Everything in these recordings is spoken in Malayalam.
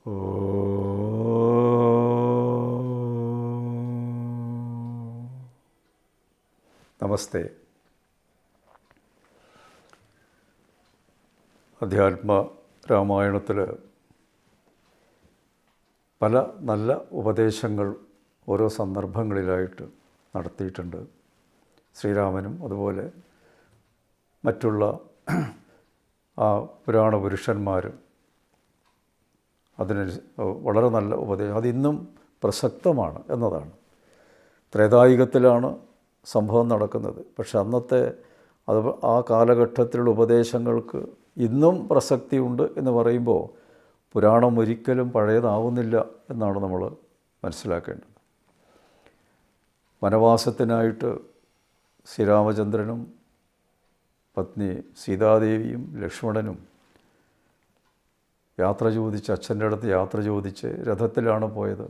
ഓ നമസ്തേ. അധ്യാത്മ രാമായണത്തിൽ പല നല്ല ഉപദേശങ്ങൾ ഓരോ സന്ദർഭങ്ങളിലായിട്ട് നടത്തിയിട്ടുണ്ട്. ശ്രീരാമനും അതുപോലെ മറ്റുള്ള പുരാണ പുരുഷന്മാരും അതിന് വളരെ നല്ല ഉപദേശം, അതിന്നും പ്രസക്തമാണ് എന്നതാണ്. ത്രേതായുഗത്തിലാണ് സംഭവം നടക്കുന്നത്. പക്ഷെ അന്നത്തെ ആ കാലഘട്ടത്തിലുള്ള ഉപദേശങ്ങൾക്ക് ഇന്നും പ്രസക്തിയുണ്ട് എന്ന് പറയുമ്പോൾ പുരാണം ഒരിക്കലും പഴയതാവുന്നില്ല എന്നാണ് നമ്മൾ മനസ്സിലാക്കേണ്ടത്. വനവാസത്തിനായിട്ട് ശ്രീരാമചന്ദ്രനും പത്നി സീതാദേവിയും ലക്ഷ്മണനും യാത്ര ചോദിച്ച്, അച്ഛൻ്റെ അടുത്ത് യാത്ര ചോദിച്ച് രഥത്തിലാണ് പോയത്.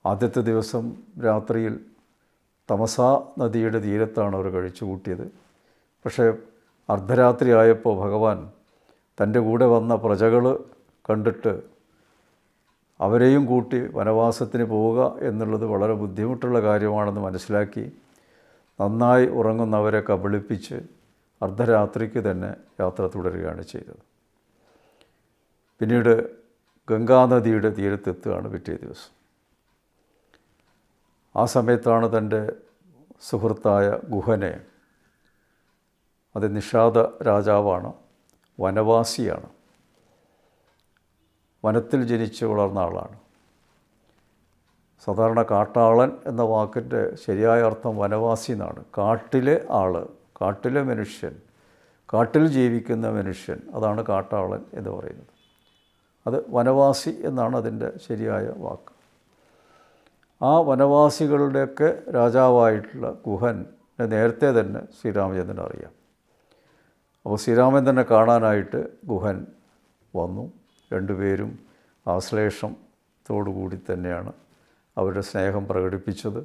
ആദ്യത്തെ ദിവസം രാത്രിയിൽ തമസാ നദിയുടെ തീരത്താണ് അവർ കഴിച്ചു കൂട്ടിയത്. പക്ഷേ അർദ്ധരാത്രി ആയപ്പോൾ ഭഗവാൻ തൻ്റെ കൂടെ വന്ന പ്രജകൾ കണ്ടിട്ട് അവരെയും കൂട്ടി വനവാസത്തിന് പോവുക എന്നുള്ളത് വളരെ ബുദ്ധിമുട്ടുള്ള കാര്യമാണെന്ന് മനസ്സിലാക്കി നന്നായി ഉറങ്ങുന്നവരെ കബളിപ്പിച്ച് അർദ്ധരാത്രിക്ക് തന്നെ യാത്ര തുടരുകയാണ് ചെയ്തത്. പിന്നീട് ഗംഗാനദിയുടെ തീരത്തെത്തുകയാണ് പിറ്റേ ദിവസം. ആ സമയത്താണ് തൻ്റെ സുഹൃത്തായ ഗുഹനെ, അത് നിഷാദ രാജാവാണ്, വനവാസിയാണ്, വനത്തിൽ ജനിച്ച് വളർന്ന ആളാണ്. സാധാരണ കാട്ടാളൻ എന്ന വാക്കിൻ്റെ ശരിയായ അർത്ഥം വനവാസി എന്നാണ്. കാട്ടിലെ ആൾ, കാട്ടിലെ മനുഷ്യൻ, കാട്ടിൽ ജീവിക്കുന്ന മനുഷ്യൻ, അതാണ് കാട്ടാളൻ എന്ന് പറയുന്നത്. അത് വനവാസി എന്നാണ് അതിൻ്റെ ശരിയായ വാക്ക്. ആ വനവാസികളുടെയൊക്കെ രാജാവായിട്ടുള്ള ഗുഹനെ നേരത്തെ തന്നെ ശ്രീരാമചന്ദ്രൻ അറിയാം. അപ്പോൾ ശ്രീരാമചന്ദ്രനെ കാണാനായിട്ട് ഗുഹൻ വന്നു. രണ്ടുപേരും ആശ്ലേഷത്തോടു കൂടി തന്നെയാണ് അവരുടെ സ്നേഹം പ്രകടിപ്പിച്ചത്.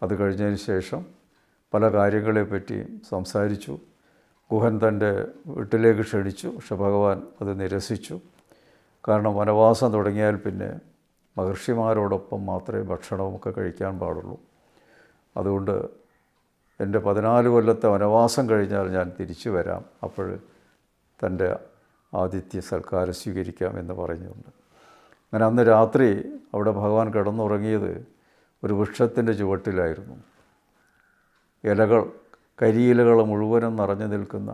അത് കഴിഞ്ഞതിന് ശേഷം പല കാര്യങ്ങളെപ്പറ്റി സംസാരിച്ചു. ഗുഹൻ തൻ്റെ വീട്ടിലേക്ക് ക്ഷണിച്ചു. പക്ഷെ ഭഗവാൻ അത് നിരസിച്ചു. കാരണം വനവാസം തുടങ്ങിയാൽ പിന്നെ മഹർഷിമാരോടൊപ്പം മാത്രമേ ഭക്ഷണമൊക്കെ കഴിക്കാൻ പാടുള്ളൂ. അതുകൊണ്ട് എൻ്റെ 14 കൊല്ലത്തെ വനവാസം കഴിഞ്ഞാൽ ഞാൻ തിരിച്ചു വരാം, അപ്പോൾ തൻ്റെ ആതിഥ്യ സൽക്കാരം സ്വീകരിക്കാം എന്ന് പറഞ്ഞുകൊണ്ട്. അങ്ങനെ അന്ന് രാത്രി അവിടെ ഭഗവാൻ കിടന്നുറങ്ങിയത് ഒരു വൃക്ഷത്തിൻ്റെ ചുവട്ടിലായിരുന്നു. ഇലകൾ, കരിയിലകൾ മുഴുവനും നിറഞ്ഞു നിൽക്കുന്ന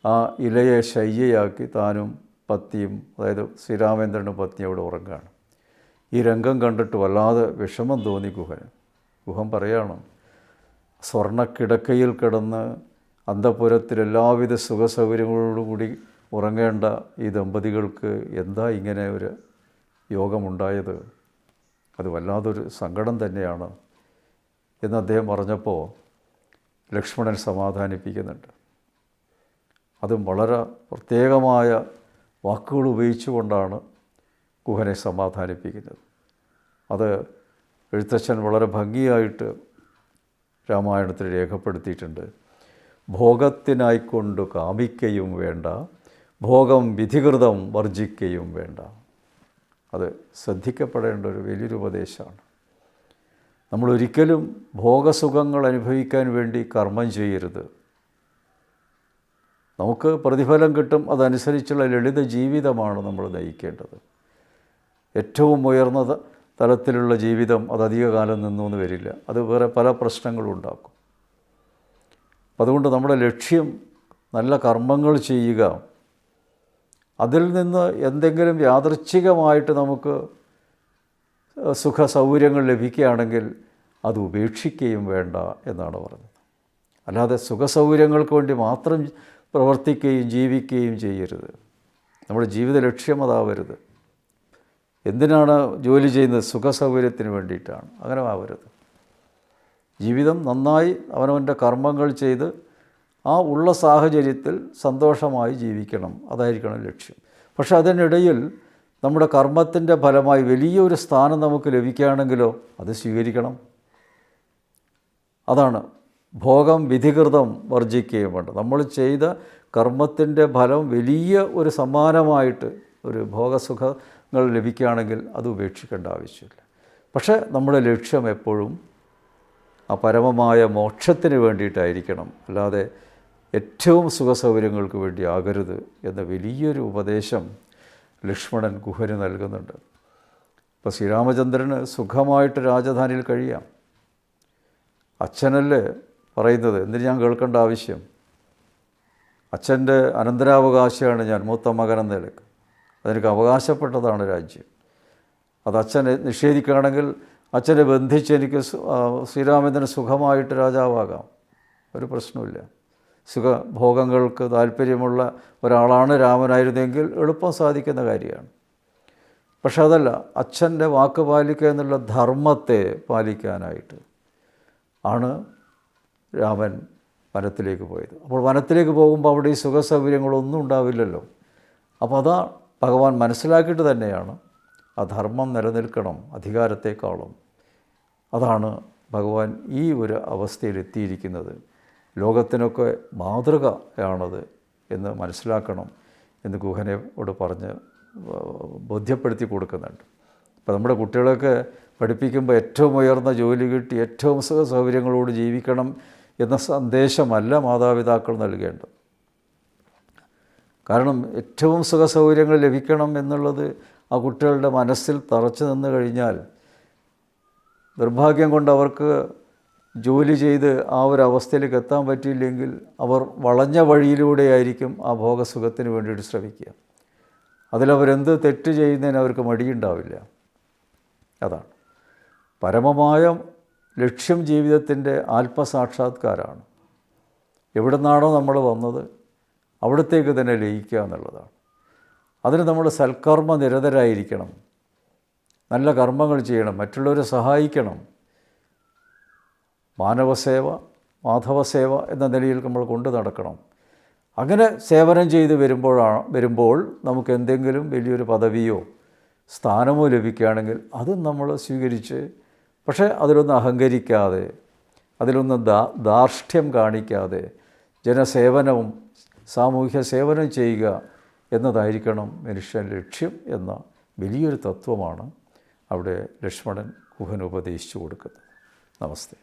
ആ ഇലയെ ശയ്യയാക്കി താനും പത്നിയും, അതായത് ശ്രീരാമചന്ദ്രനും പത്നിയും അവിടെ ഉറങ്ങുകയാണ്. ഈ രംഗം കണ്ടിട്ട് വല്ലാതെ വിഷമം തോന്നി ഗുഹന്. ഗുഹൻ പറയാണ്, സ്വർണ്ണക്കിടക്കയിൽ കിടന്ന് അന്തഃപുരത്തിൽ എല്ലാവിധ സുഖസൗകര്യങ്ങളോടുകൂടി ഉറങ്ങേണ്ട ഈ ദമ്പതികൾക്ക് എന്താ ഇങ്ങനെ ഒരു യോഗമുണ്ടായത്? അത് വല്ലാതൊരു സങ്കടം തന്നെയാണ് എന്ന് അദ്ദേഹം പറഞ്ഞപ്പോൾ ലക്ഷ്മണൻ സമാധാനിപ്പിക്കുന്നുണ്ട്. അതും വളരെ പ്രത്യേകമായ വാക്കുകൾ ഉപയോഗിച്ചുകൊണ്ടാണ് ഗുഹനെ സമാധാനിപ്പിക്കുന്നത്. അത് എഴുത്തച്ഛൻ വളരെ ഭംഗിയായിട്ട് രാമായണത്തിൽ രേഖപ്പെടുത്തിയിട്ടുണ്ട്. ഭോഗത്തിനായിക്കൊണ്ട് കാമിക്കയും വേണ്ട, ഭോഗം വിധികൃതം വർജിക്കയും വേണ്ട. അത് ശ്രദ്ധിക്കപ്പെടേണ്ട ഒരു വലിയൊരു ഉപദേശമാണ്. നമ്മളൊരിക്കലും ഭോഗസുഖങ്ങൾ അനുഭവിക്കാൻ വേണ്ടി കർമ്മം ചെയ്യരുത്. നമുക്ക് പ്രതിഫലം കിട്ടും, അതനുസരിച്ചുള്ള ലളിത ജീവിതമാണ് നമ്മൾ നയിക്കേണ്ടത്. ഏറ്റവും ഉയർന്ന തലത്തിലുള്ള ജീവിതം അത് അധികകാലം നിന്നൊന്നും വരില്ല. അത് വേറെ പല പ്രശ്നങ്ങളും ഉണ്ടാക്കും. അതുകൊണ്ട് നമ്മുടെ ലക്ഷ്യം നല്ല കർമ്മങ്ങൾ ചെയ്യുക. അതിൽ നിന്ന് എന്തെങ്കിലും യാദൃച്ഛികമായിട്ട് നമുക്ക് സുഖ സൗകര്യങ്ങൾ ലഭിക്കുകയാണെങ്കിൽ അത് ഉപേക്ഷിക്കുകയും വേണ്ട എന്നാണ് പറഞ്ഞത്. അല്ലാതെ സുഖസൗകര്യങ്ങൾക്ക് വേണ്ടി മാത്രം പ്രവർത്തിക്കുകയും ജീവിക്കുകയും ചെയ്യരുത്. നമ്മുടെ ജീവിത ലക്ഷ്യം അതാവരുത്. എന്തിനാണ് ജോലി ചെയ്യുന്നത്? സുഖസൗകര്യത്തിന് വേണ്ടിയിട്ടാണ്. അങ്ങനെ ആവരുത്. ജീവിതം നന്നായി അവനവൻ്റെ കർമ്മങ്ങൾ ചെയ്ത് ആ ഉള്ള സാഹചര്യത്തിൽ സന്തോഷമായി ജീവിക്കണം, അതായിരിക്കണം ലക്ഷ്യം. പക്ഷെ അതിനിടയിൽ നമ്മുടെ കർമ്മത്തിൻ്റെ ഫലമായി വലിയൊരു സ്ഥാനം നമുക്ക് ലഭിക്കുകയാണെങ്കിലോ അത് സ്വീകരിക്കണം. അതാണ് ഭോഗം വിധികൃതം വർജിക്കുകയും വേണ്ട. നമ്മൾ ചെയ്ത കർമ്മത്തിൻ്റെ ഫലം വലിയ ഒരു സമ്മാനമായിട്ട് ഒരു ഭോഗസുഖങ്ങൾ ലഭിക്കുകയാണെങ്കിൽ അത് ഉപേക്ഷിക്കേണ്ട ആവശ്യമില്ല. പക്ഷേ നമ്മുടെ ലക്ഷ്യം എപ്പോഴും ആ പരമമായ മോക്ഷത്തിന് വേണ്ടിയിട്ടായിരിക്കണം, അല്ലാതെ ഏറ്റവും സുഖസൗകര്യങ്ങൾക്ക് വേണ്ടി ആകരുത് എന്ന വലിയൊരു ഉപദേശം ലക്ഷ്മണൻ ഗുഹന് നൽകുന്നുണ്ട്. ഇപ്പോൾ ശ്രീരാമചന്ദ്രന് സുഖമായിട്ട് രാജധാനിയിൽ കഴിയാം. അച്ഛനല്ലേ പറയുന്നത്, എന്തിന് ഞാൻ കേൾക്കേണ്ട ആവശ്യം? അച്ഛൻ്റെ അനന്തരാവകാശിയാണ് ഞാൻ, മൂത്ത മകൻ എന്ന നിലയ്ക്ക്. അതെനിക്ക് അവകാശപ്പെട്ടതാണ് രാജ്യം. അത് അച്ഛനെ നിഷേധിക്കുകയാണെങ്കിൽ അച്ഛനെ ബന്ധിച്ച് എനിക്ക് ശ്രീരാമചന്ദ്രന് സുഖമായിട്ട് രാജാവാകാം, ഒരു പ്രശ്നമില്ല. സുഖഭോഗങ്ങൾക്ക് താല്പര്യമുള്ള ഒരാളാണ് രാമനായിരുന്നെങ്കിൽ എളുപ്പം സാധിക്കുന്ന കാര്യമാണ്. പക്ഷെ അതല്ല, അച്ഛൻ്റെ വാക്ക് പാലിക്കുക എന്നുള്ള ധർമ്മത്തെ പാലിക്കാനായിട്ട് ആണ് രാമൻ വനത്തിലേക്ക് പോയത്. അപ്പോൾ വനത്തിലേക്ക് പോകുമ്പോൾ അവിടെ ഈ സുഖസൗകര്യങ്ങളൊന്നും ഉണ്ടാവില്ലല്ലോ. അപ്പോൾ അതാ ഭഗവാൻ മനസ്സിലാക്കിയിട്ട് തന്നെയാണ് ആ ധർമ്മം നിലനിൽക്കണം അധികാരത്തെക്കാളും. അതാണ് ഭഗവാൻ ഈ ഒരു അവസ്ഥയിലെത്തിയിരിക്കുന്നത്. ലോകത്തിനൊക്കെ മാതൃകയാണത് എന്ന് മനസ്സിലാക്കണം എന്ന് ഗുഹനോട് പറഞ്ഞ് ബോധ്യപ്പെടുത്തി കൊടുക്കുന്നുണ്ട്. ഇപ്പോൾ നമ്മുടെ കുട്ടികളൊക്കെ പഠിപ്പിക്കുമ്പോൾ ഏറ്റവും ഉയർന്ന ജോലി കിട്ടി ഏറ്റവും സുഖ സൗകര്യങ്ങളോട് ജീവിക്കണം എന്ന സന്ദേശമല്ല മാതാപിതാക്കൾ നൽകേണ്ടത്. കാരണം ഏറ്റവും സുഖ സൗകര്യങ്ങൾ ലഭിക്കണം എന്നുള്ളത് ആ കുട്ടികളുടെ മനസ്സിൽ തറച്ചു നിന്ന് കഴിഞ്ഞാൽ നിർഭാഗ്യം കൊണ്ട് അവർക്ക് ജോലി ചെയ്ത് ആ ഒരു അവസ്ഥയിലേക്ക് എത്താൻ പറ്റിയില്ലെങ്കിൽ അവർ വളഞ്ഞ വഴിയിലൂടെയായിരിക്കും ആ ഭോഗസുഖത്തിന് വേണ്ടിയിട്ട് ശ്രമിക്കുക. അതിലവരെന്ത് തെറ്റ് ചെയ്യുന്നതിന് അവർക്ക് മടിയുണ്ടാവില്ല. അതാണ് പരമമായ ലക്ഷ്യം. ജീവിതത്തിൻ്റെ ആത്മസാക്ഷാത്കാരമാണ്. എവിടെ നിന്നാണോ നമ്മൾ വന്നത് അവിടത്തേക്ക് തന്നെ ലയിക്കുക എന്നുള്ളതാണ്. അതിന് നമ്മൾ സൽക്കർമ്മ നിരതരായിരിക്കണം, നല്ല കർമ്മങ്ങൾ ചെയ്യണം, മറ്റുള്ളവരെ സഹായിക്കണം. മാനവസേവ, മാധവസേവ എന്ന നിലയിൽ നമ്മൾ കൊണ്ടു നടക്കണം. അങ്ങനെ സേവനം ചെയ്ത് വരുമ്പോൾ നമുക്ക് എന്തെങ്കിലും വലിയൊരു പദവിയോ സ്ഥാനമോ ലഭിക്കുകയാണെങ്കിൽ അതും നമ്മൾ സ്വീകരിച്ച്, പക്ഷേ അതിലൊന്നും അഹങ്കരിക്കാതെ, അതിലൊന്നും ധാർഷ്ട്യം കാണിക്കാതെ ജനസേവനവും സാമൂഹ്യ സേവനം ചെയ്യുക എന്നതായിരിക്കണം മനുഷ്യൻ ലക്ഷ്യം എന്ന വലിയൊരു തത്വമാണ് അവിടെ ലക്ഷ്മണൻ ഗുഹന് ഉപദേശിച്ചു കൊടുക്കുന്നത്. നമസ്തേ.